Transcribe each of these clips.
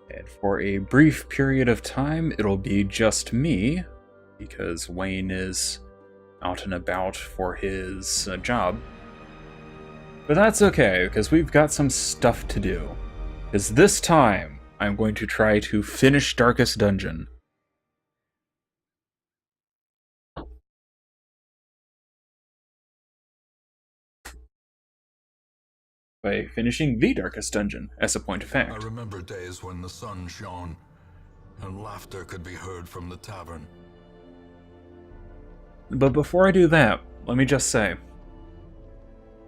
And for a brief period of time, it'll be just me, because Wayne is out and about for his job. But that's okay, because we've got some stuff to do. Because this time, I'm going to try to finish Darkest Dungeon. By finishing the Darkest Dungeon, as a point of fact. I remember days when the sun shone, and laughter could be heard from the tavern. But before I do that, let me just say,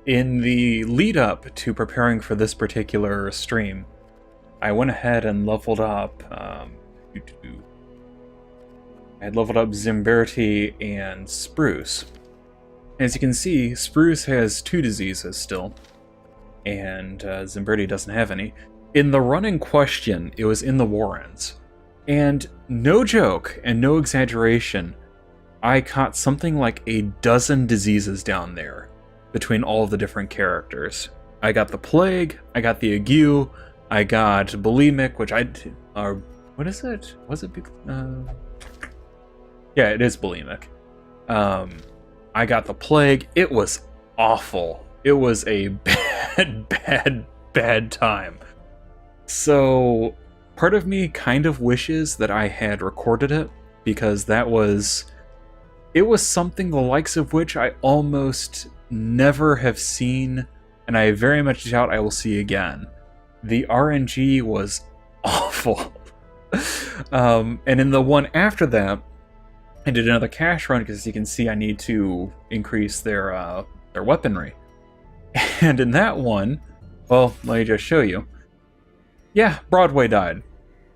in the lead up to preparing for this particular stream, I went ahead and leveled up, I had leveled up Zimberti and Spruce. As you can see, Spruce has 2 diseases still, and Zimberti doesn't have any. In the run in question, it was in the Warrens. And no joke, and no exaggeration, I caught something like a dozen diseases down there between all of the different characters. I got the plague, I got the ague, I got bulimic, which what is it? Was it? Yeah, it is bulimic. I got the plague. It was awful. It was a bad time. So part of me kind of wishes that I had recorded it, because it was something the likes of which I almost never have seen, and I very much doubt I will see again. The RNG was awful. And in the one after that, I did another cash run, because as you can see, I need to increase their weaponry. And in that one, well, let me just show you. Yeah, Broadway died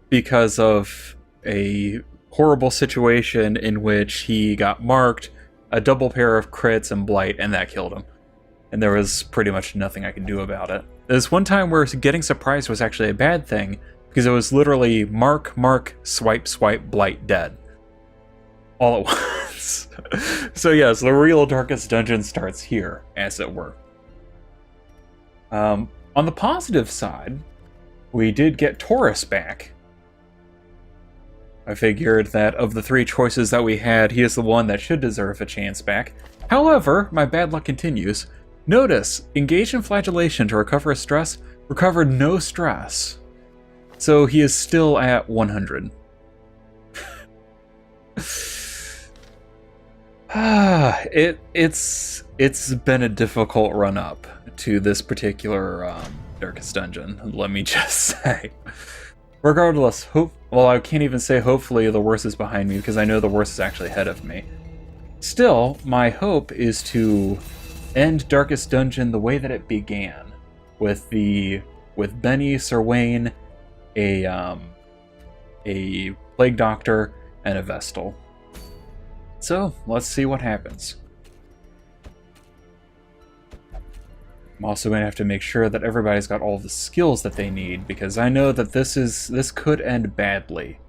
because of a horrible situation in which he got marked, a double pair of crits and blight, and that killed him. And there was pretty much nothing I could do about it. There's one time where getting surprised was actually a bad thing, because it was literally mark, swipe, blight, dead. All at once. So yes, the real Darkest Dungeon starts here, as it were. On the positive side, we did get Taurus back. I figured that of the 3 choices that we had, he is the one that should deserve a chance back. However, my bad luck continues. Notice, engaged in flagellation to recover stress, recovered no stress. So he is still at 100. It's been a difficult run up to this particular Darkest Dungeon, let me just say. Regardless, well, I can't even say hopefully the worst is behind me, because I know the worst is actually ahead of me. Still, my hope is to end Darkest Dungeon the way that it began, with Benny, Sir Wayne, a Plague Doctor, and a Vestal. So, let's see what happens. I'm also going to have to make sure that everybody's got all the skills that they need, because I know that this could end badly.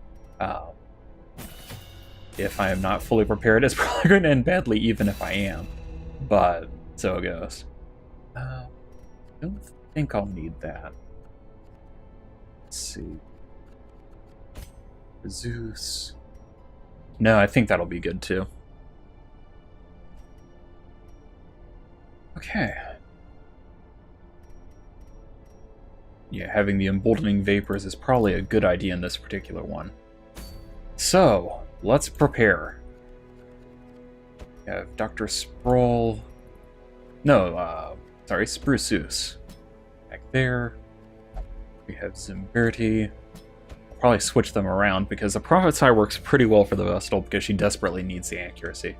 If I am not fully prepared, it's probably going to end badly even if I am. But, so it goes. I don't think I'll need that. Let's see. Zeus. No, I think that'll be good too. Okay. Yeah, having the emboldening vapors is probably a good idea in this particular one. So, let's prepare. We have Dr. Sproul. No, sorry, Spruceus. Back there. We have Zimberti. I'll probably switch them around, because the Prophet's Eye works pretty well for the Vestal, because she desperately needs the accuracy.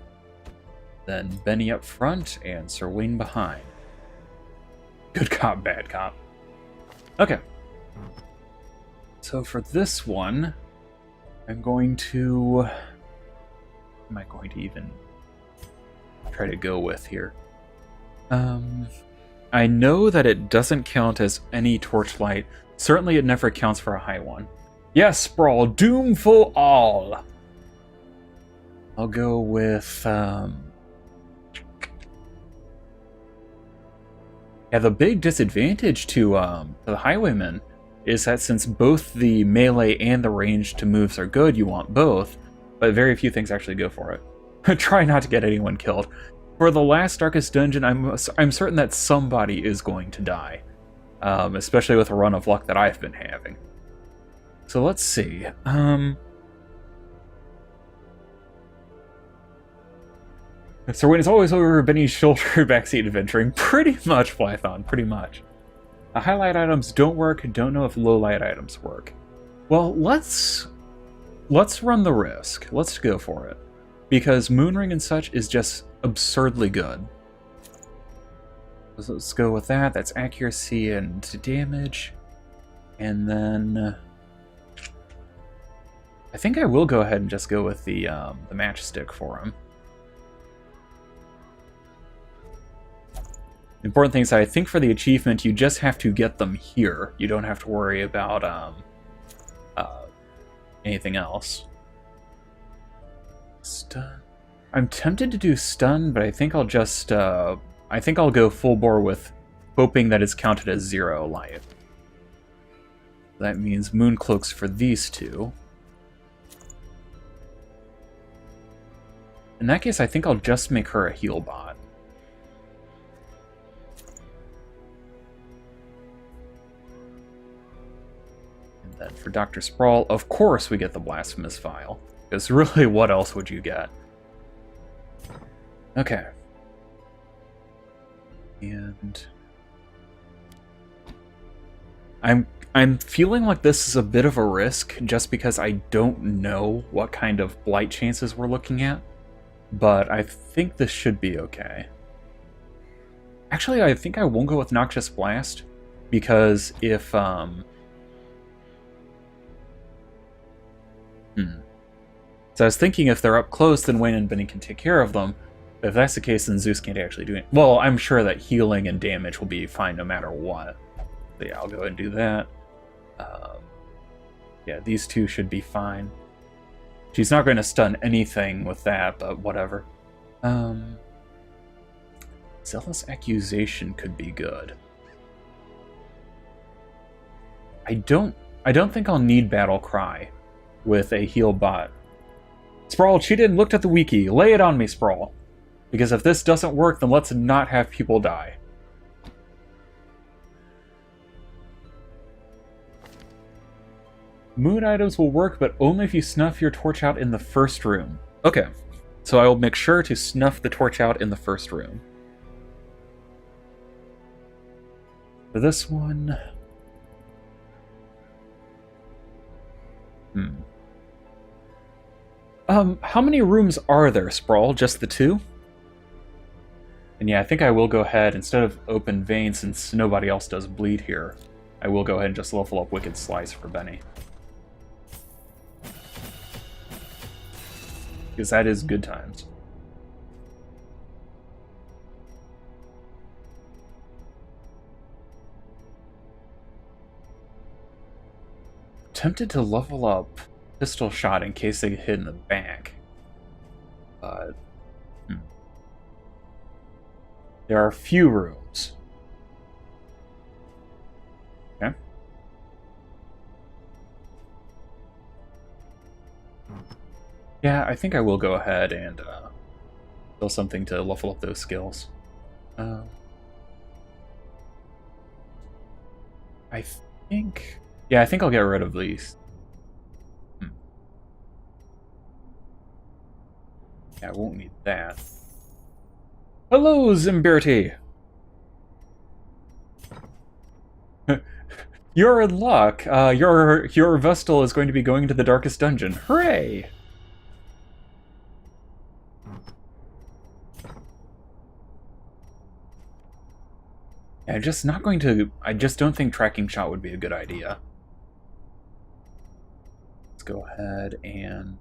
Then Benny up front, and Sir Wayne behind. Good cop, bad cop. Okay. So for this one, I'm going to... What am I going to even try to go with here? I know that it doesn't count as any torchlight. Certainly it never counts for a high one. Yes, Sprawl, doom for all! I'll go with... Yeah, the big disadvantage to the Highwaymen is that since both the melee and the ranged moves are good, you want both, but very few things actually go for it. Try not to get anyone killed. For the last Darkest Dungeon, I'm certain that somebody is going to die, especially with a run of luck that I've been having. So let's see. So when it's always over Benny's shoulder backseat adventuring, pretty much, Blython, pretty much. Highlight items don't work, don't know if low light items work. Well, let's run the risk. Let's go for it. Because Moonring and such is just absurdly good. So let's go with that. That's accuracy and damage. And then I think I will go ahead and just go with the matchstick for him. Important thing is that I think for the achievement, you just have to get them here. You don't have to worry about anything else. Stun. I'm tempted to do stun, but I think I'll just I think I'll go full bore with hoping that it's counted as 0 life. That means Mooncloaks for these two. In that case, I think I'll just make her a heal bot. And then for Dr. Sprawl, of course we get the Blasphemous Vial. Because really, what else would you get? Okay. And I'm feeling like this is a bit of a risk just because I don't know what kind of blight chances we're looking at, but I think this should be okay. Actually, I think I won't go with Noxious Blast because if So I was thinking if they're up close, then Wayne and Benny can take care of them. But if that's the case, then Zeus can't actually do it. Well, I'm sure that healing and damage will be fine no matter what. But yeah, I'll go ahead and do that. Yeah, these two should be fine. She's not going to stun anything with that, but whatever. Zealous Accusation could be good. I don't think I'll need Battle Cry with a heal bot. Sprawl cheated and looked at the wiki. Lay it on me, Sprawl. Because if this doesn't work, then let's not have people die. Moon items will work, but only if you snuff your torch out in the first room. Okay, so I will make sure to snuff the torch out in the first room. For this one... how many rooms are there, Sprawl? Just the 2? And yeah, I think I will go ahead, instead of Open Vein, since nobody else does bleed here, I will go ahead and just level up Wicked Slice for Benny. Because that is good times. Tempted to level up Pistol Shot in case they get hit in the back. But... there are few rooms. Okay. Yeah, I think I will go ahead and build something to level up those skills. I think... yeah, I think I'll get rid of these. Yeah, I won't need that. Hello, Zimberti! You're in luck. Your Vestal is going to be going to the Darkest Dungeon. Hooray! Yeah, I just don't think Tracking Shot would be a good idea. Let's go ahead and...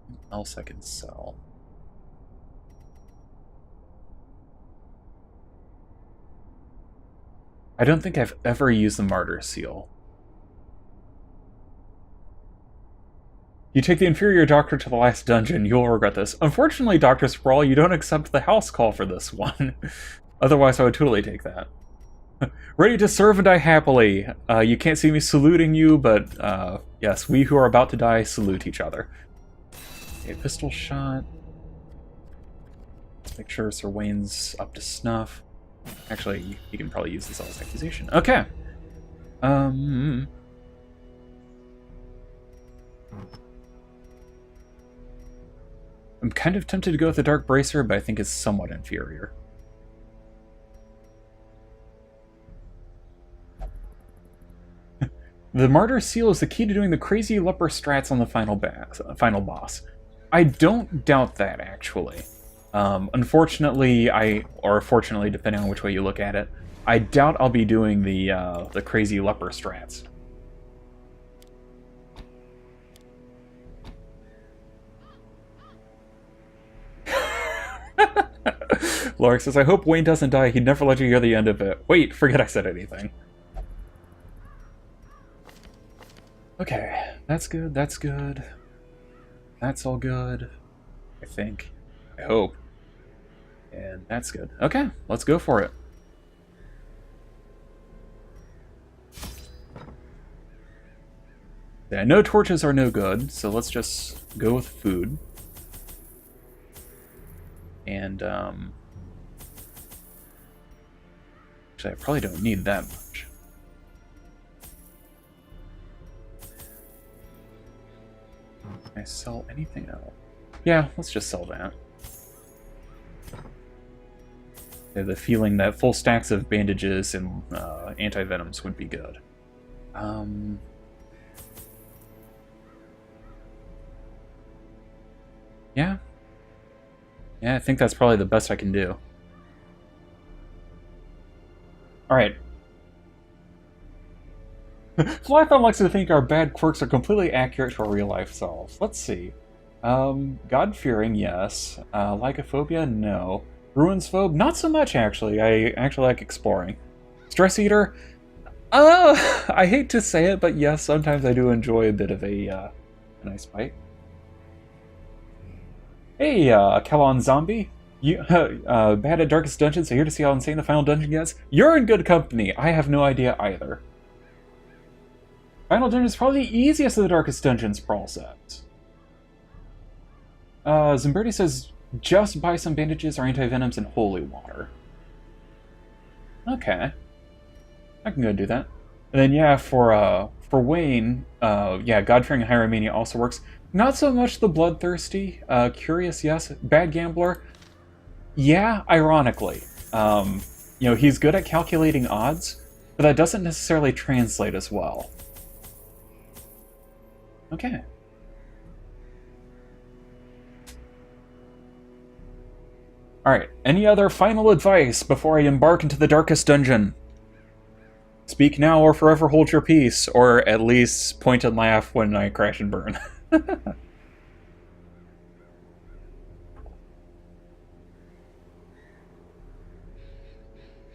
what else I can sell? I don't think I've ever used the Martyr Seal. You take the Inferior Doctor to the last dungeon, you'll regret this. Unfortunately, Dr. Sprawl, you don't accept the house call for this one. Otherwise, I would totally take that. Ready to serve and die happily. You can't see me saluting you, but yes, we who are about to die salute each other. A pistol shot. Let's make sure Sir Wayne's up to snuff. Actually, you can probably use this as accusation. Okay. I'm kind of tempted to go with the Dark Bracer, but I think it's somewhat inferior. The Martyr Seal is the key to doing the crazy leper strats on the final boss. I don't doubt that, actually. Unfortunately, or fortunately, depending on which way you look at it, I doubt I'll be doing the crazy leper strats. Lorik says, I hope Wayne doesn't die. He'd never let you hear the end of it. Wait, forget I said anything. Okay, that's good, that's good. That's all good. I think. I hope. And that's good. Okay, let's go for it. Yeah, no torches are no good, so let's just go with food. And, actually, I probably don't need that much. Can I sell anything else? Yeah, let's just sell that. I have the feeling that full stacks of bandages and anti-venoms would be good. Yeah. Yeah, I think that's probably the best I can do. Alright. Flython likes to think our bad quirks are completely accurate to our real-life selves. Let's see. God-fearing, yes. Lycophobia, no. Ruinsphobe, not so much, actually. I actually like exploring. Stress Eater, I hate to say it, but yes, sometimes I do enjoy a bit of a nice bite. Hey, Kalon Zombie. You, bad at Darkest Dungeon, so here to see how insane the final dungeon gets? You're in good company. I have no idea either. Final Dungeon is probably the easiest of the Darkest Dungeon sprawl sets. Zimberti says, just buy some bandages or anti-venoms and holy water. Okay. I can go do that. And then, yeah, for Wayne, yeah, God-fearing Hieromania also works. Not so much the Bloodthirsty. Curious, yes. Bad Gambler, yeah, ironically. You know, he's good at calculating odds, but that doesn't necessarily translate as well. Okay. Alright, any other final advice before I embark into the Darkest Dungeon? Speak now or forever hold your peace, or at least point and laugh when I crash and burn.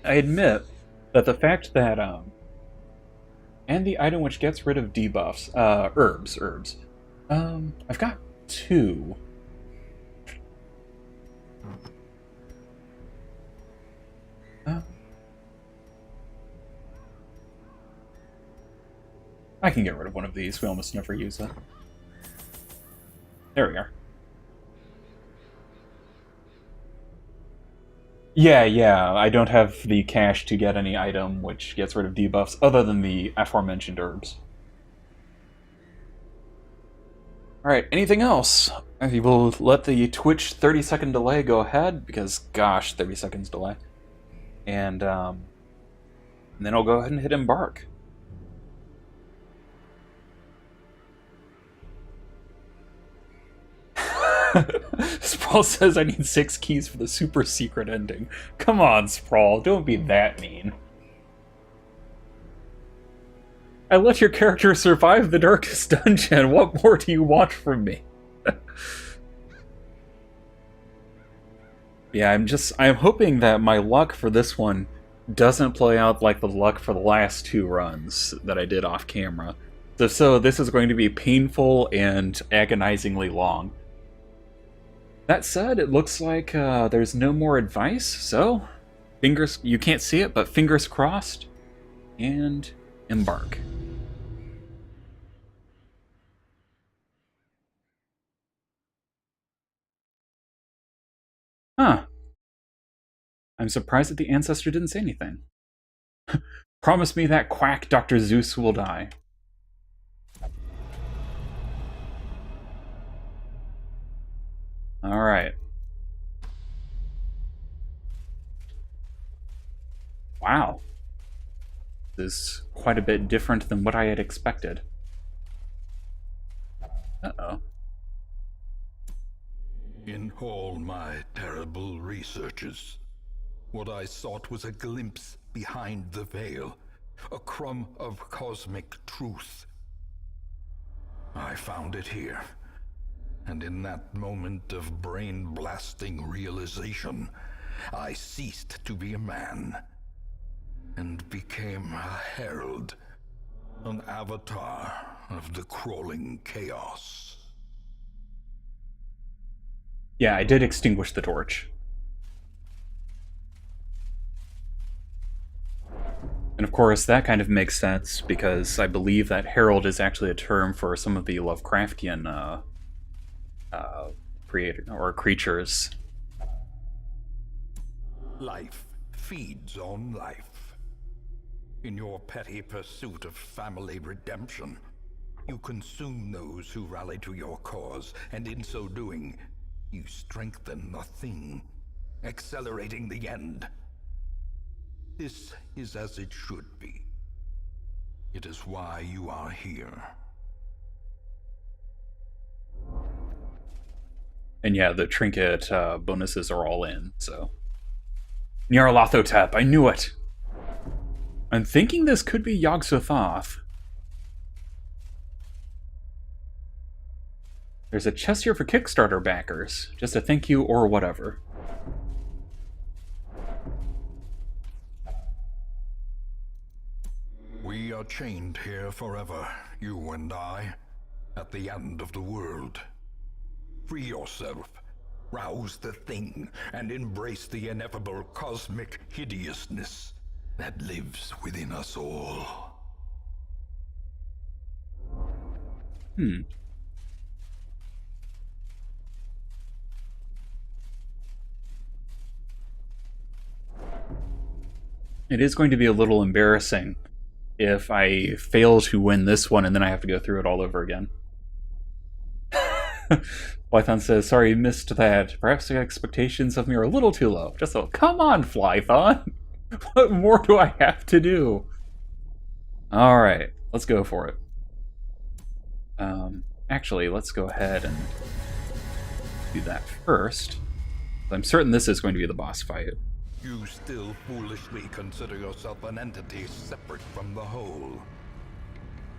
I admit that the fact that, and the item which gets rid of debuffs, herbs. I've got 2. I can get rid of one of these, we almost never use it. There we are. Yeah, I don't have the cash to get any item which gets rid of debuffs other than the aforementioned herbs. Alright, anything else? I will let the Twitch 30-second delay go ahead, because, gosh, 30 seconds delay. And then I'll go ahead and hit embark. Sprawl says I need 6 keys for the super secret ending. Come on, Sprawl, don't be that mean. I let your character survive the Darkest Dungeon. What more do you want from me? Yeah, I'm hoping that my luck for this one doesn't play out like the luck for the last 2 runs that I did off camera. So this is going to be painful and agonizingly long. That said, it looks like there's no more advice, so Fingers, you can't see it, but fingers crossed, and embark. Huh. I'm surprised that the ancestor didn't say anything. Promise me that quack Dr. Zeus will die. Alright. Wow. This is quite a bit different than what I had expected. Uh-oh. In all my terrible researches, what I sought was a glimpse behind the veil, a crumb of cosmic truth. I found it here, and in that moment of brain-blasting realization, I ceased to be a man, and became a herald, an avatar of the crawling chaos. Yeah, I did extinguish the torch. And of course, that kind of makes sense, because I believe that herald is actually a term for some of the Lovecraftian creator or creatures. Life feeds on life. In your petty pursuit of family redemption, you consume those who rally to your cause, and in so doing, you strengthen the thing, accelerating the end. This is as it should be. It is why you are here. And yeah, the trinket bonuses are all in, so... Nyarlathotep, I knew it! I'm thinking this could be Yog-Sothoth. There's a chest here for Kickstarter backers. Just a thank you or whatever. We are chained here forever, you and I, at the end of the world. Free yourself, rouse the thing, and embrace the ineffable cosmic hideousness that lives within us all. It is going to be a little embarrassing if I fail to win this one and then I have to go through it all over again. Flython says, sorry you missed that. Perhaps the expectations of me are a little too low. Just so, come on, Flython! What more do I have to do? Alright, let's go for it. Actually, let's go ahead and do that first. I'm certain this is going to be the boss fight. You still foolishly consider yourself an entity separate from the whole.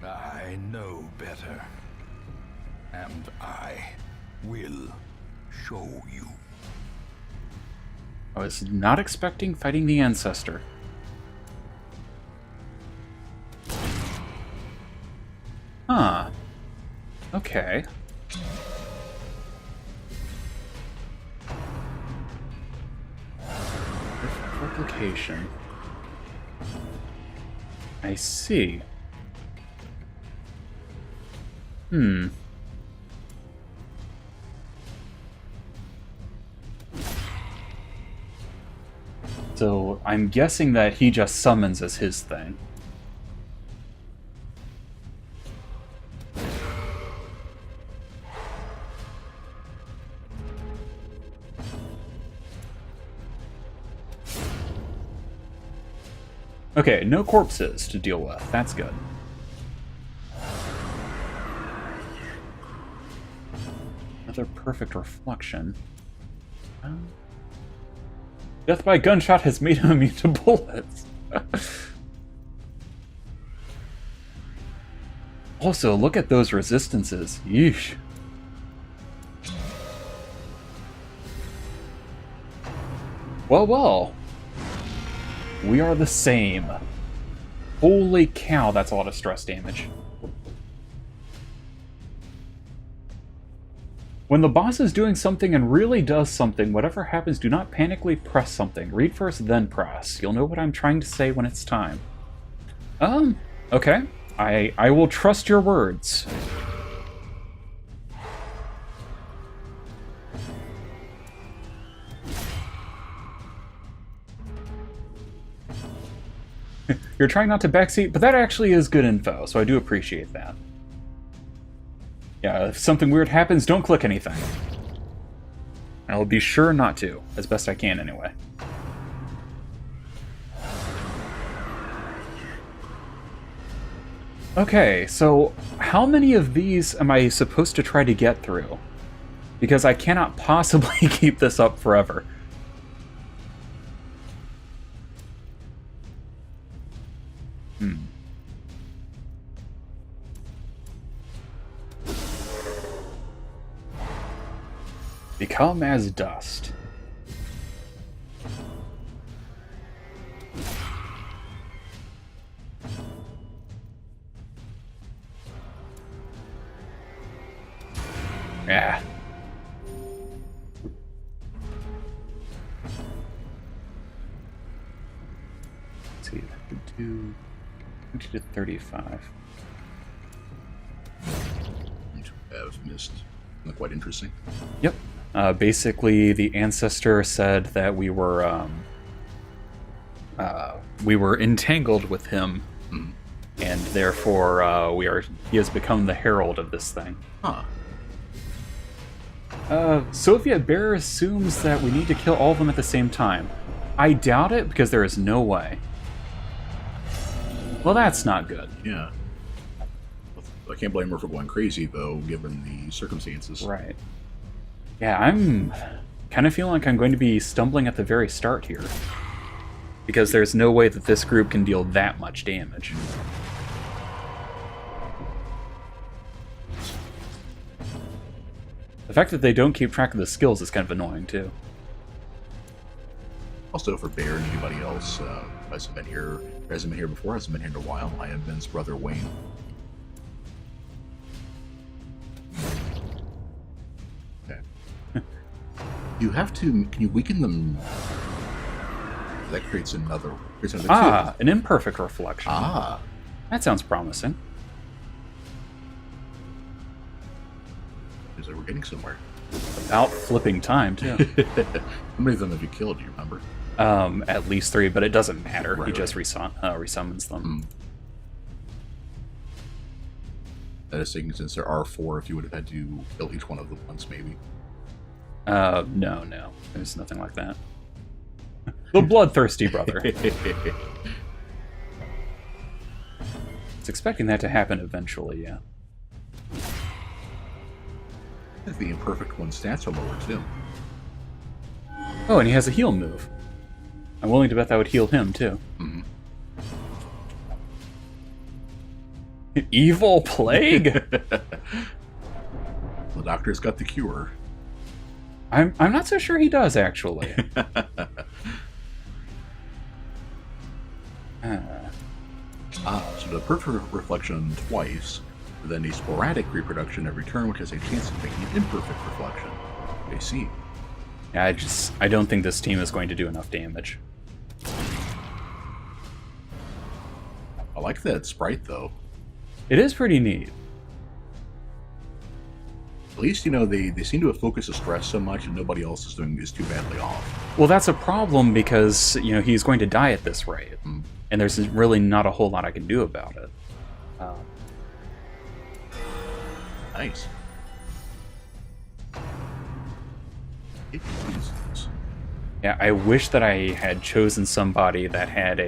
I know better. And I will show you. I was not expecting fighting the Ancestor. Huh. Okay. Replication. I see. So I'm guessing that he just summons as his thing. Okay, no corpses to deal with. That's good. Another perfect reflection. Death by gunshot has made him immune to bullets. Also, look at those resistances. Yeesh. Well, well. We are the same. Holy cow, that's a lot of stress damage. When the boss is doing something and really does something, whatever happens, do not panically press something. Read first, then press. You'll know what I'm trying to say when it's time. Okay. I will trust your words. You're trying not to backseat, but that actually is good info, so I do appreciate that. Yeah, if something weird happens, don't click anything. I'll be sure not to, as best I can anyway. Okay, so how many of these am I supposed to try to get through? Because I cannot possibly keep this up forever. Become as dust. Yeah. Let's see, I could do 20 to 35. Have missed. Quite interesting. Yep. Basically, the ancestor said that we were entangled with him, and therefore he has become the herald of this thing. Huh. Soviet Bear assumes that we need to kill all of them at the same time. I doubt it, because there is no way. Well, that's not good. Yeah. I can't blame her for going crazy, though, given the circumstances. Right. Yeah, I'm kind of feeling like I'm going to be stumbling at the very start here. Because there's no way that this group can deal that much damage. The fact that they don't keep track of the skills is kind of annoying, too. Also, for Bear and anybody else hasn't been here before, hasn't been here in a while, I am Ben's brother, Wayne. You have to. Can you weaken them? That creates another. An imperfect reflection. Ah, that sounds promising. because we're getting somewhere. About flipping time too. How many of them have you killed? Do you remember? At least 3, but it doesn't matter. Right, he just resummons them. That is saying, since there are 4, if you would have had to kill each one of them once, maybe. No. There's nothing like that. The bloodthirsty brother. It's expecting that to happen eventually, yeah. The imperfect one's stats are lower, too. Oh, and he has a heal move. I'm willing to bet that would heal him, too. Evil plague? The doctor's got the cure. I'm not so sure he does, actually. So the perfect reflection twice, then a sporadic reproduction every turn, which has a chance of making an imperfect reflection. I see. Yeah, I don't think this team is going to do enough damage. I like that sprite, though. It is pretty neat. At least, they seem to have focused the stress so much and nobody else is too badly off. Well, that's a problem because, he's going to die at this rate. And there's really not a whole lot I can do about it. Nice. Yeah, I wish that I had chosen somebody that had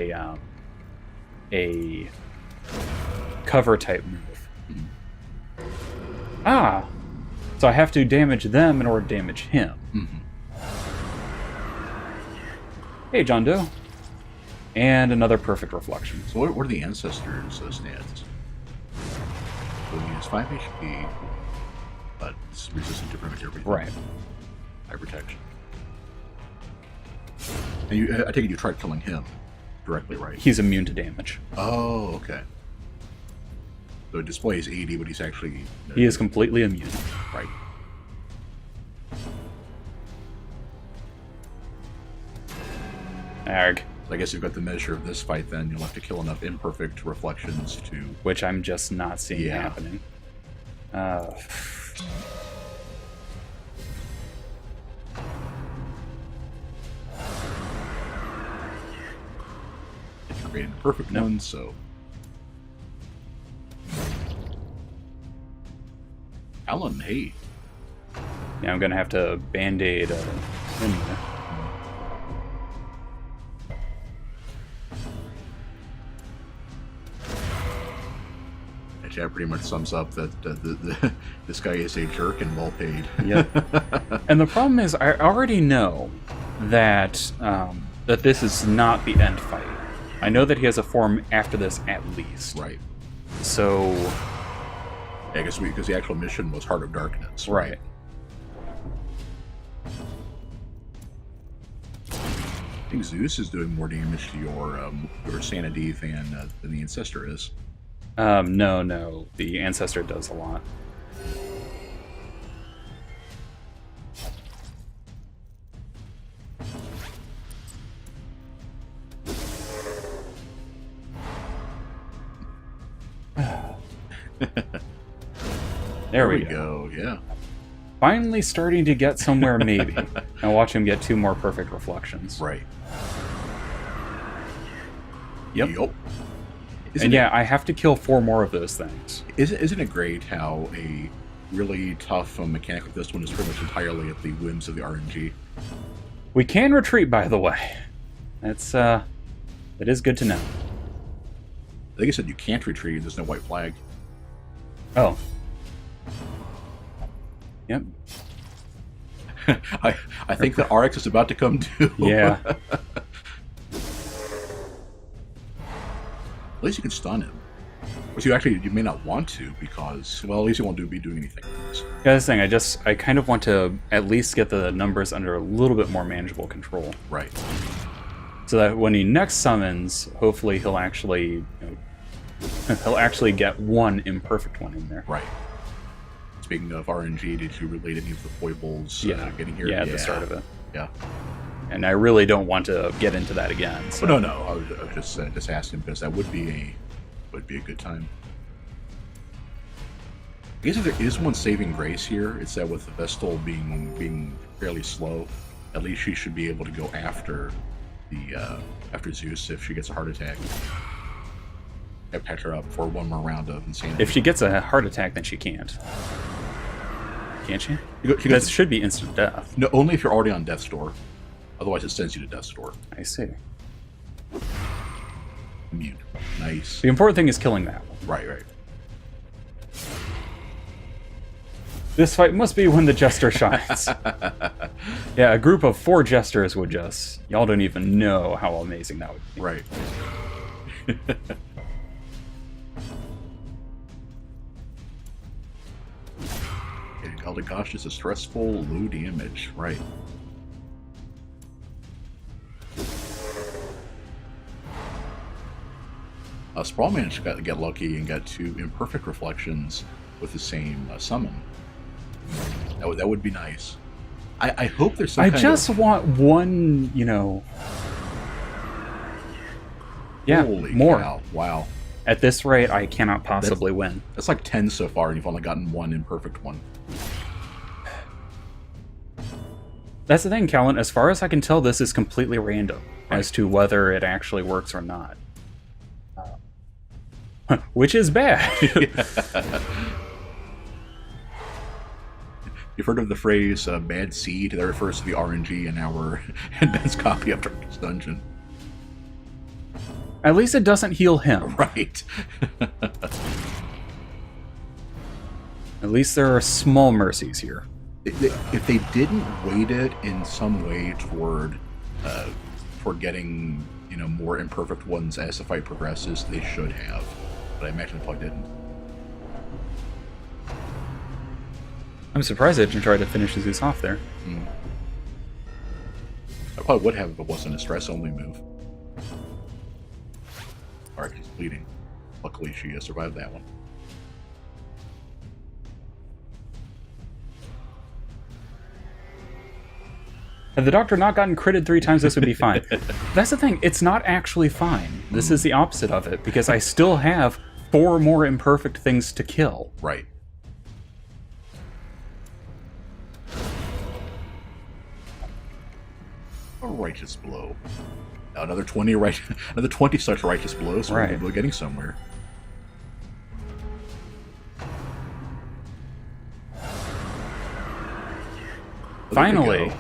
a cover type move. So I have to damage them in order to damage him. Hey, John Doe. And another perfect reflection. So what are the ancestors' stats? So he has 5 HP, but it's resistant to pretty much everything. Right. High protection. And I take it you tried killing him directly, right? He's immune to damage. Oh, okay. So it displays 80, but he's actually... He is completely immune. Right. Arg. I guess you've got the measure of this fight then. You'll have to kill enough imperfect reflections to... Which I'm just not seeing Yeah. happening. create an imperfect one, so... Alan, hey. Yeah, I'm gonna have to band-aid in there. That chat pretty much sums up that this guy is a jerk and well paid. Yep. And the problem is, I already know that that this is not the end fight. I know that he has a form after this at least. Right. So... I guess because the actual mission was Heart of Darkness. Right. I think Zeus is doing more damage to your sanity than the Ancestor is. No. The Ancestor does a lot. There we go. Yeah. Finally starting to get somewhere, maybe. Now watch him get 2 more perfect reflections. Right. Yep. Yup. And yeah, I have to kill 4 more of those things. Isn't it great how a really tough mechanic like this one is pretty much entirely at the whims of the RNG? We can retreat, by the way. That's, that is good to know. I think I said you can't retreat, there's no white flag. Oh. Yep. I think that RX is about to come too. Yeah. At least you can stun him. Which you may not want to because, well, at least you won't be doing anything. Yeah, this thing, I kind of want to at least get the numbers under a little bit more manageable control. Right. So that when he next summons, hopefully he'll actually, he'll actually get 1 imperfect one in there. Right. Speaking of RNG, did you relate any of the foibles getting here? Yeah, at the start of it. Yeah. And I really don't want to get into that again. So. No. I was just asking because that would be a good time. I guess if there is one saving grace here, it's that with the Vestal being fairly slow, at least she should be able to go after after Zeus if she gets a heart attack. I patch her up for 1 more round of insanity. If she gets a heart attack, then she can't. Can't she? That should be instant death. No, only if you're already on Death's Door. Otherwise, it sends you to Death's Door. I see. Immune. Nice. The important thing is killing that one. Right. This fight must be when the Jester shines. Yeah, a group of 4 Jesters would just... Y'all don't even know how amazing that would be. Right. Galdagosh is a stressful, low damage. Right. Sprawl managed to get lucky and got 2 imperfect reflections with the same summon. That would be nice. I hope there's some I kind just of... want 1, Yeah, Holy more. cow. Wow. At this rate, I cannot possibly win. That's like 10 so far, and you've only gotten 1 imperfect one. That's the thing, Callan. As far as I can tell, this is completely random as to whether it actually works or not. Which is bad. You've heard of the phrase bad seed? That refers to the RNG in our advanced copy of Darkest Dungeon. At least it doesn't heal him. Right. At least there are small mercies here. If they didn't weight it in some way toward getting more imperfect ones as the fight progresses, they should have. But I imagine they probably didn't. I'm surprised they didn't try to finish Zeus off there. I probably would have if it wasn't a stress-only move. Alright, she's bleeding. Luckily, she survived that one. Had the Doctor not gotten critted 3 times, this would be fine. That's the thing. It's not actually fine. This is the opposite of it, because I still have 4 more imperfect things to kill. Right. A righteous blow. Another 20 another 20 such righteous blows, so Right. we're getting somewhere. Finally. There we go.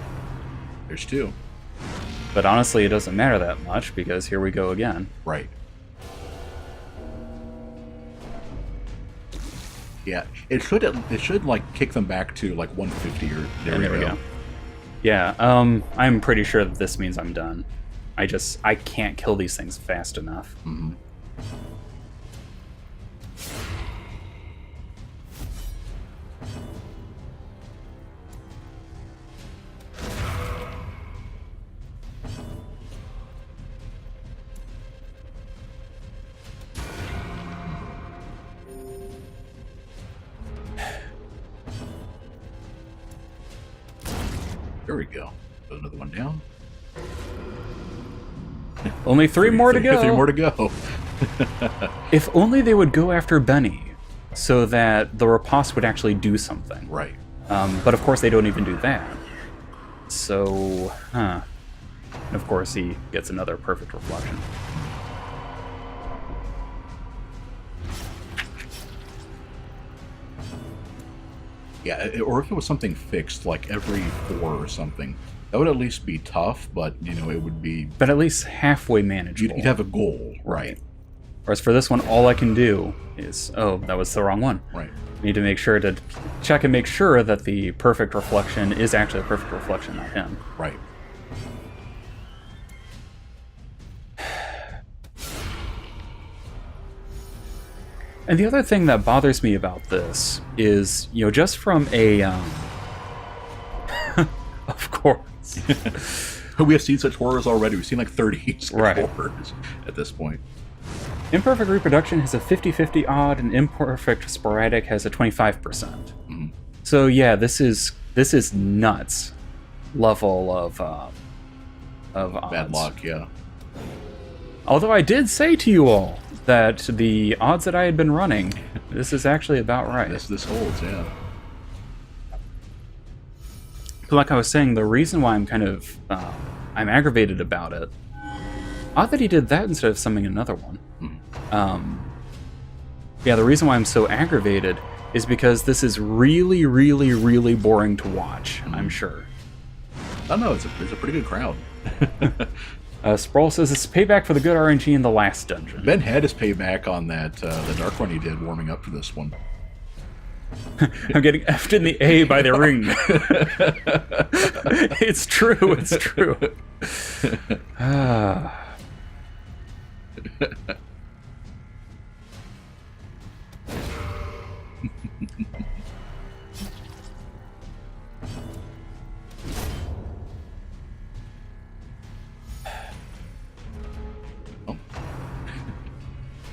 There's 2. But honestly, it doesn't matter that much, because here we go again. Right. Yeah, it should like kick them back to like 150 or And there we go. Yeah, I'm pretty sure that this means I'm done. I can't kill these things fast enough. Mm-hmm. There we go. Put another one down. Only 3 more to go. 3 more to go. If only they would go after Benny, so that the riposte would actually do something. Right. But of course they don't even do that. So, And of course he gets another perfect reflection. Yeah, or if it was something fixed, like every 4 or something, that would at least be tough, but, you know, it would be... But at least halfway manageable. You'd have a goal. Right. Whereas for this one, all I can do is... Oh, that was the wrong one. Right. Need to make sure to check and make sure that the perfect reflection is actually a perfect reflection, not him. Right. And the other thing that bothers me about this is, you know, just from a... of course. We have seen such horrors already. We've seen like 30 such Right. horrors at this point. Imperfect reproduction has a 50-50 odd, and imperfect sporadic has a 25%. Mhm. So yeah, this is nuts level of odds. Bad luck, yeah. Although I did say to you all that the odds that I had been running, this is actually about right. This holds, yeah. But like I was saying, the reason why I'm kind of I'm aggravated about it. Odd that he did that instead of summoning another one. Yeah, the reason why I'm so aggravated is because this is really, really, really boring to watch. I'm sure. I don't know. It's a pretty good crowd. Sproul says it's payback for the good RNG in the last dungeon. Ben had his payback on that the dark run he did warming up for this one. I'm getting effed in the A by the ring. It's true. It's true.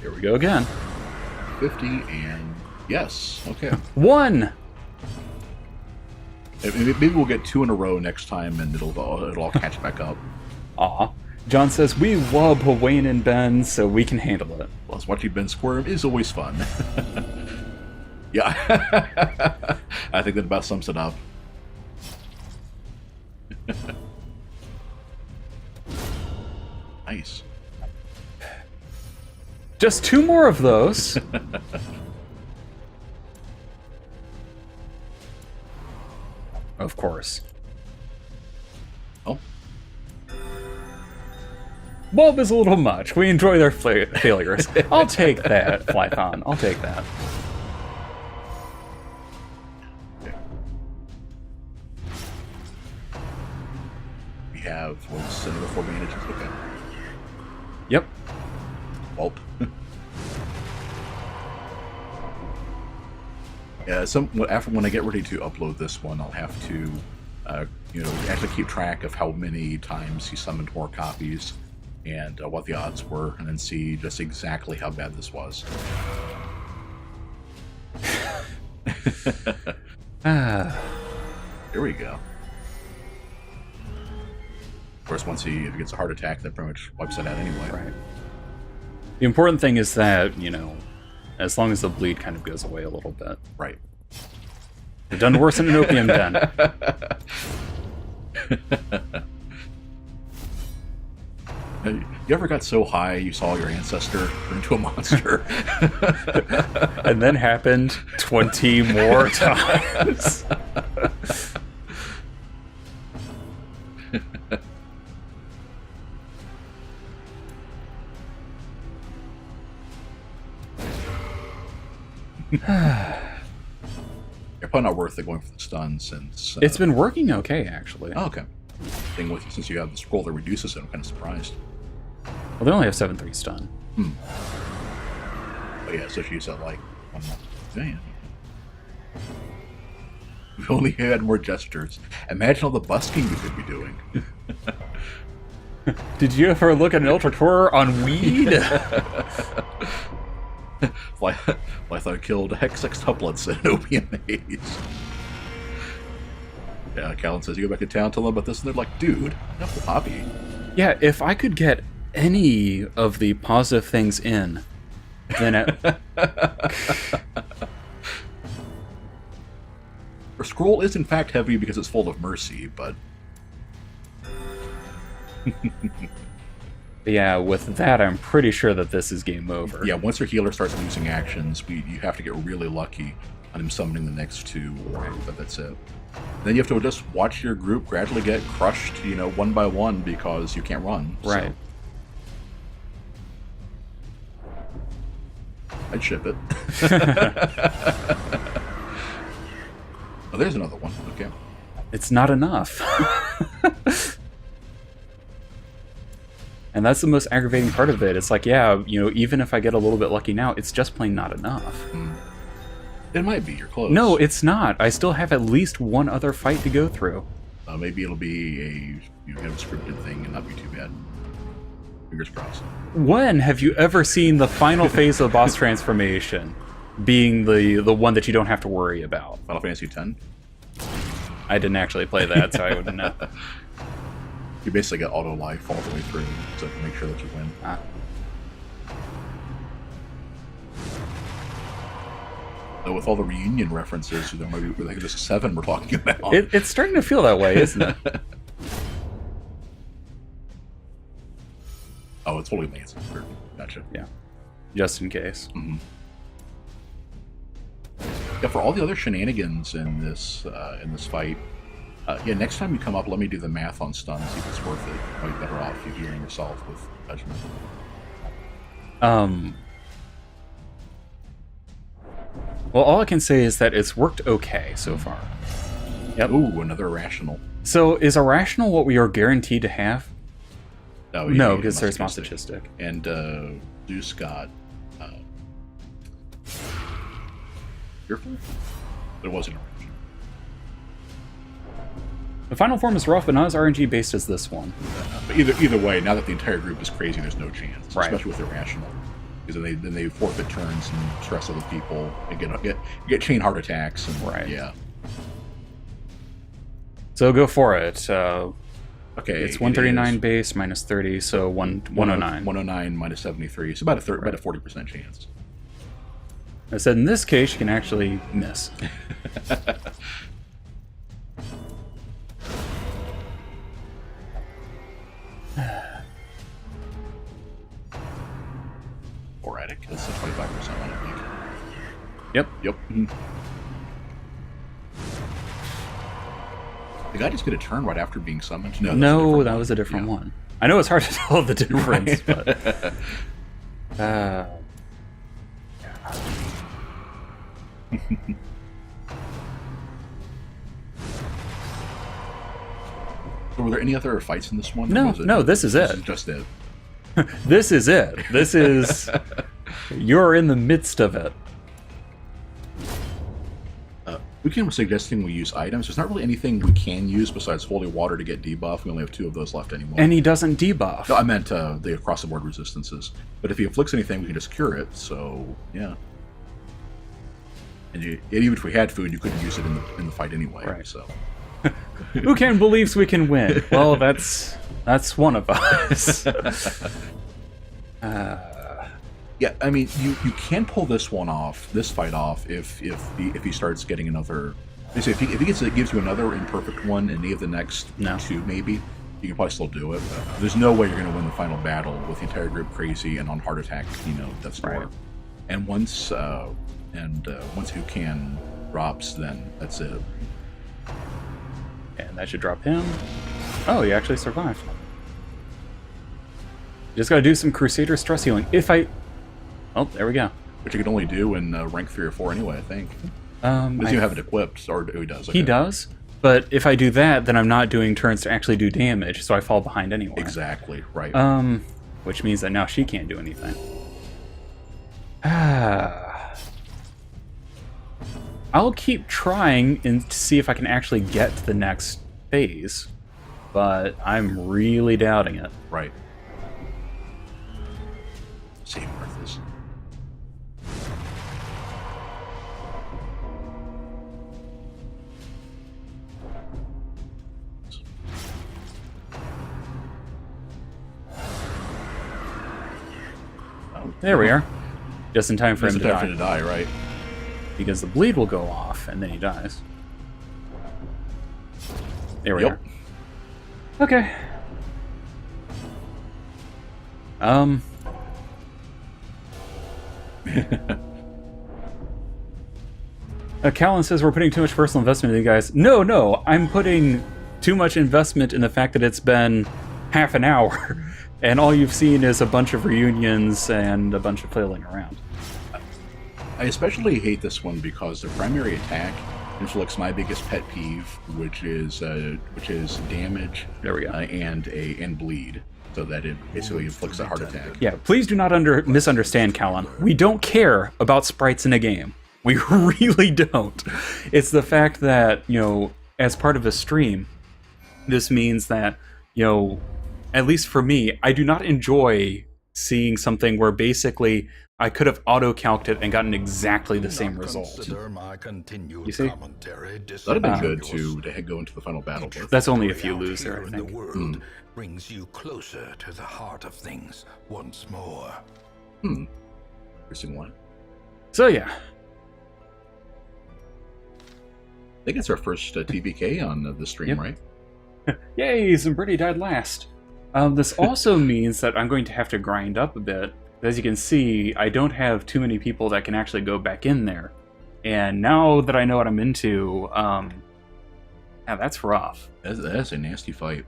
Here we go again. 50 and yes, okay. 1! Maybe we'll get 2 in a row next time, and it'll all catch back up. Aw. John says, we wub Wayne and Ben, so we can handle it. Plus, watching Ben squirm is always fun. Yeah, I think that about sums it up. Nice. Just 2 more of those. Of course. Oh, Bulb is a little much. We enjoy their failures. I'll take that, Flython. I'll take that. we have what's another 4 bandages. Okay. Yep. Bulb. Yeah, after when I get ready to upload this one, I'll have to, actually keep track of how many times he summoned more copies and what the odds were, and then see just exactly how bad this was. Ah. Here we go. course, if he gets a heart attack, that pretty much wipes it out anyway. Right. The important thing is that, you know, as long as the bleed kind of goes away a little bit. Right. It doesn't worsen an opium den. You ever got so high you saw your ancestor turn into a monster? And then happened 20 more times. You're probably not worth it going for the stun since... It's been working okay, actually. Oh, okay. Thing with since you have the scroll that reduces it, I'm kind of surprised. Well, they only have 7/3 stun. But yeah, so she's at like 1 month. Damn. If only you had more gestures. Imagine all the busking you could be doing. Did you ever look at an Ultra Tour on weed? Like I thought I killed hextuplets and opium haze. Yeah, Callan says, you go back to town, tell them about this, and they're like, dude, enough with hobby. Yeah, if I could get any of the positive things in, then Her scroll is in fact heavy because it's full of mercy, but... yeah, with that, I'm pretty sure that this is game over. Yeah, once her healer starts losing actions, you have to get really lucky on him summoning the next two, but that's it. Then you have to just watch your group gradually get crushed, you know, one by one because you can't run. Right. So. I'd ship it. Oh, there's another one. Okay. It's not enough. And that's the most aggravating part of it. It's like, yeah, you know, even if I get a little bit lucky now, it's just plain not enough. It might be. You're close. No, it's not. I still have at least one other fight to go through. Maybe it'll be a scripted thing and not be too bad. Fingers crossed. When have you ever seen the final phase of the boss transformation being the one that you don't have to worry about? Final Fantasy X? I didn't actually play that, so I wouldn't know. You basically get auto life all the way through to make sure that you win. Ah. Though with all the reunion references, there might be like there's 7 we're talking about. It's starting to feel that way, isn't it? Oh, it's fully Lance. Gotcha. Yeah. Just in case. Mm-hmm. Yeah, for all the other shenanigans in this fight, yeah, next time you come up, let me do the math on stun, see if it's worth it. Might be better off you healing yourself with judgment. Well, all I can say is that it's worked okay so far. Yep. Ooh, another irrational. So is irrational what we are guaranteed to have? No, No, because there's masochistic. And Zeus got fearful? But it wasn't irrational. The final form is rough, but not as RNG based as this one. But either way, now that the entire group is crazy, there's no chance, Right. especially with irrational. Because then they forfeit turns and stress other people and get chain heart attacks and Right. yeah. So go for it. Okay, It's 139 base minus 30, so 109. 109 minus 73, so about a 40% chance. I said in this case you can actually miss. Sporadic. That's a 25% on it, I think. Yep. Yep. The guy just get a turn right after being summoned? No, that's a No, different that one. was a different Yeah. one. I know it's hard to tell the difference, but So were there any other fights in this one? No, Or was no, this is This it. is just it. this is it. This is you're in the midst of it. We came suggesting we use items. There's not really anything we can use besides Holy Water to get debuff. We only have 2 of those left anymore. And he doesn't debuff. No, I meant the across-the-board resistances. But if he inflicts anything, we can just cure it, so, yeah. And even if we had food, you couldn't use it in the fight anyway, Right. so... Ucan believes we can win. Well, that's one of us. Yeah, I mean, you can pull this fight off, if he starts getting another. If he gives you another imperfect one in any of the next two, maybe you can probably still do it. But there's no way you're going to win the final battle with the entire group crazy and on heart attack. Death's Door. Right. And once Ucan drops, then that's it. And that should drop him. Oh, he actually survived. Just gotta do some Crusader stress healing. Oh, there we go. Which you can only do in rank 3 or 4 anyway, I think. Does he have it equipped, or he does? Okay. He does, but if I do that, then I'm not doing turns to actually do damage, so I fall behind anyway. Exactly, right. Which means that now she can't do anything. I'll keep trying and to see if I can actually get to the next phase, but I'm really doubting it. Right. Save Martha's. There we are. Just in time for him to die. To die, right? Because the bleed will go off, and then he dies. There we are. Okay. Callan says we're putting too much personal investment in you guys. No, I'm putting too much investment in the fact that it's been half an hour, and all you've seen is a bunch of reunions and a bunch of flailing around. I especially hate this one because the primary attack inflicts my biggest pet peeve, which is damage. There we go. And bleed, so that it basically inflicts a heart attack. Yeah, please do not misunderstand, Callan. We don't care about sprites in a game. We really don't. It's the fact that, as part of a stream, this means that, at least for me, I do not enjoy seeing something where basically I could have auto-calced it and gotten exactly the same result. You see? That'd have been good to go into the final battle. That's only if you lose there, I think. The world brings you closer to the heart of things once more. Interesting one. So yeah. I think it's our first TBK on the stream, right? Yay, Zimbriti died last. This also means that I'm going to have to grind up a bit. As you can see, I don't have too many people that can actually go back in there. And now that I know what I'm into, that's rough. That's a nasty fight.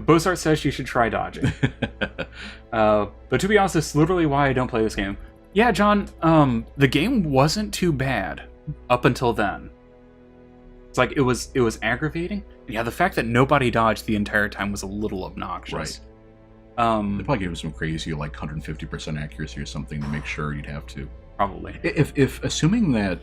Bozart says you should try dodging. But to be honest, that's literally why I don't play this game. Yeah, John, the game wasn't too bad up until then. It's like it was aggravating. Yeah, the fact that nobody dodged the entire time was a little obnoxious. Right. They probably gave him some crazy, 150% accuracy or something to make sure you'd have to. Probably. If assuming that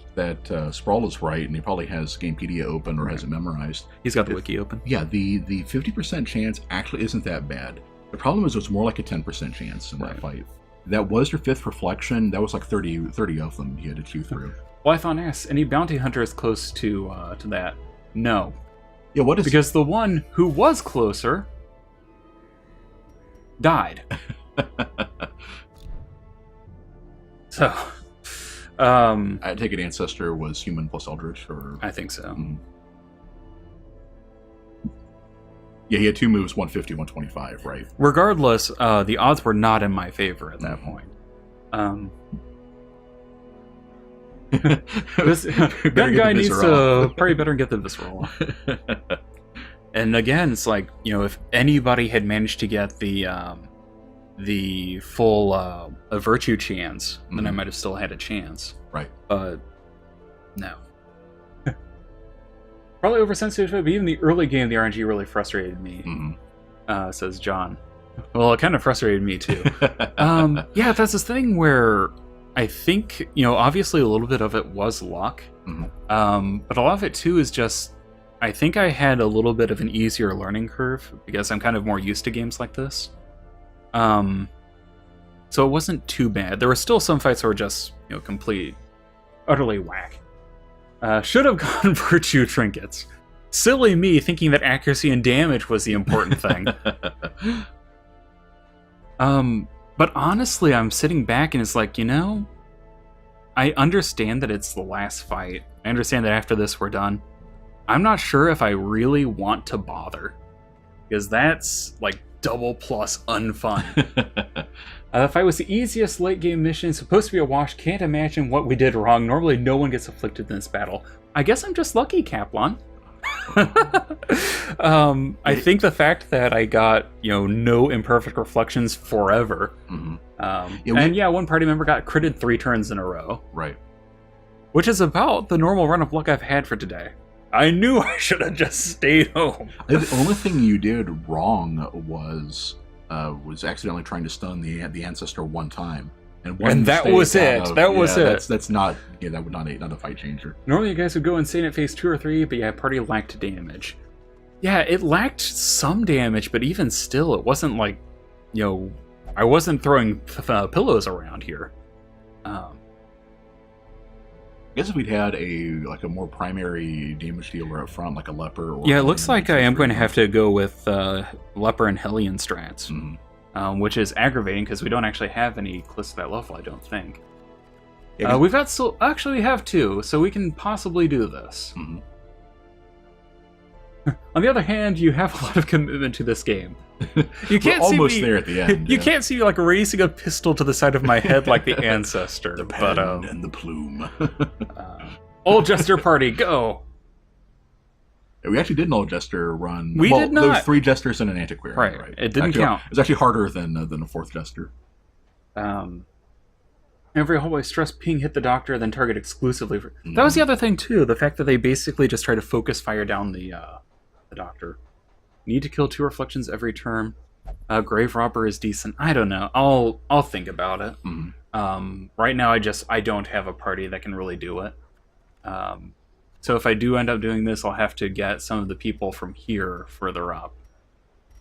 Sprawl is right, and he probably has Gamepedia open or has it memorized. He's got the wiki open. Yeah, the 50% chance actually isn't that bad. The problem is it's more like a 10% chance in that fight. That was your 5th reflection. That was like 30 of them you had to chew through. Well, I thought, any bounty hunter is close to that? No. Yeah, what is... Because the one who was closer died. So, I take it Ancestor was human plus Eldritch, or... I think so. Yeah, he had 2 moves, 150, 125, right? Regardless, the odds were not in my favor at that point. That guy needs to probably better get the Visceral. And again, it's like, if anybody had managed to get the full Virtue chance, then I might have still had a chance. Right. But no. Probably oversensitive, but even the early game, the RNG really frustrated me, says John. Well, it kind of frustrated me too. Yeah, that's this thing where I think, obviously a little bit of it was luck, but a lot of it too is just, I think I had a little bit of an easier learning curve because I'm kind of more used to games like this. So it wasn't too bad. There were still some fights that were just, utterly whack. Should have gotten Virtue Trinkets. Silly me thinking that accuracy and damage was the important thing. But honestly, I'm sitting back and it's like, I understand that it's the last fight. I understand that after this we're done. I'm not sure if I really want to bother. Because that's like double plus unfun. The fight was the easiest late game mission. Supposed to be a wash. Can't imagine what we did wrong. Normally no one gets afflicted in this battle. I guess I'm just lucky, Kaplan. I think the fact that I got, no imperfect reflections forever. Mm-hmm. One party member got critted 3 turns in a row. Right. Which is about the normal run of luck I've had for today. I knew I should have just stayed home. The only thing you did wrong was accidentally trying to stun the ancestor one time. And that was it. That was it. That's not. Yeah, that would not a fight changer. Normally, you guys would go insane at phase 2 or 3, but party lacked damage. Yeah, it lacked some damage, but even still, it wasn't like, I wasn't throwing pillows around here. I guess if we'd had a more primary damage dealer up front, like a leper. Or it looks like I am going to have to go with leper and Hellion strats. Mm-hmm. Which is aggravating because we don't actually have any Callisto that level, I don't think. Yeah, we've got actually we have 2, so we can possibly do this. Mm-hmm. On the other hand, you have a lot of commitment to this game. You can't We're see almost me, there at the end. You can't see me raising a pistol to the side of my head like the ancestor. The pen and the plume. Old Jester party, go! We actually did an old jester run. We did not. There was 3 jesters and an antiquarian. Right. It didn't count. It was actually harder than a 4th jester. Every hallway stress ping hit the doctor, then target exclusively. That was the other thing too. The fact that they basically just try to focus fire down the doctor. Need to kill 2 reflections every turn. Grave Robber is decent. I don't know. I'll think about it. Mm-hmm. Right now, I don't have a party that can really do it. So if I do end up doing this, I'll have to get some of the people from here further up.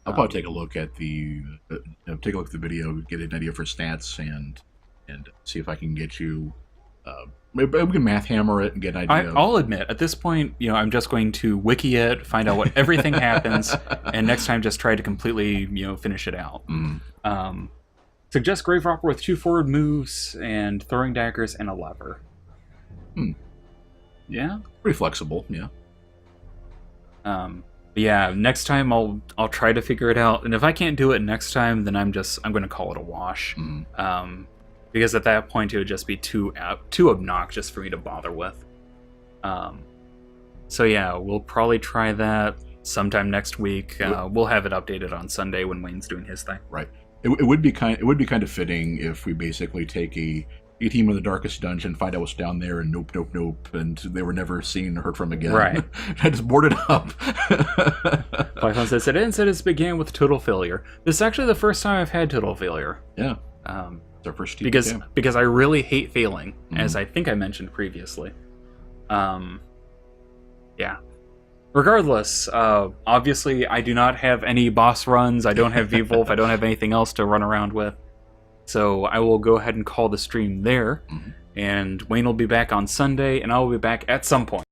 I'll probably take a look at the video, get an idea for stats, and see if I can get you. Maybe we can math hammer it and get an idea. I'll admit, at this point, I'm just going to wiki it, find out what everything happens, and next time just try to completely, finish it out. Suggest Grave Robber with 2 forward moves and throwing daggers and a lever. Yeah, pretty flexible. Yeah. Next time I'll try to figure it out, and if I can't do it next time, then I'm going to call it a wash. Because at that point it would just be too obnoxious for me to bother with. So yeah, we'll probably try that sometime next week. We'll have it updated on Sunday when Wayne's doing his thing. Right. It would be kind of fitting if we basically take a team in the darkest dungeon, find out what's down there, and nope, and they were never seen or heard from again. Right. I just boarded up. Python says it began with total failure. This is actually the first time I've had total failure. Yeah. It's our first team. Because I really hate failing, as I think I mentioned previously. Yeah. Regardless, obviously I do not have any boss runs. I don't have V-Wolf. I don't have anything else to run around with. So I will go ahead and call the stream there, and Wayne will be back on Sunday, and I will be back at some point.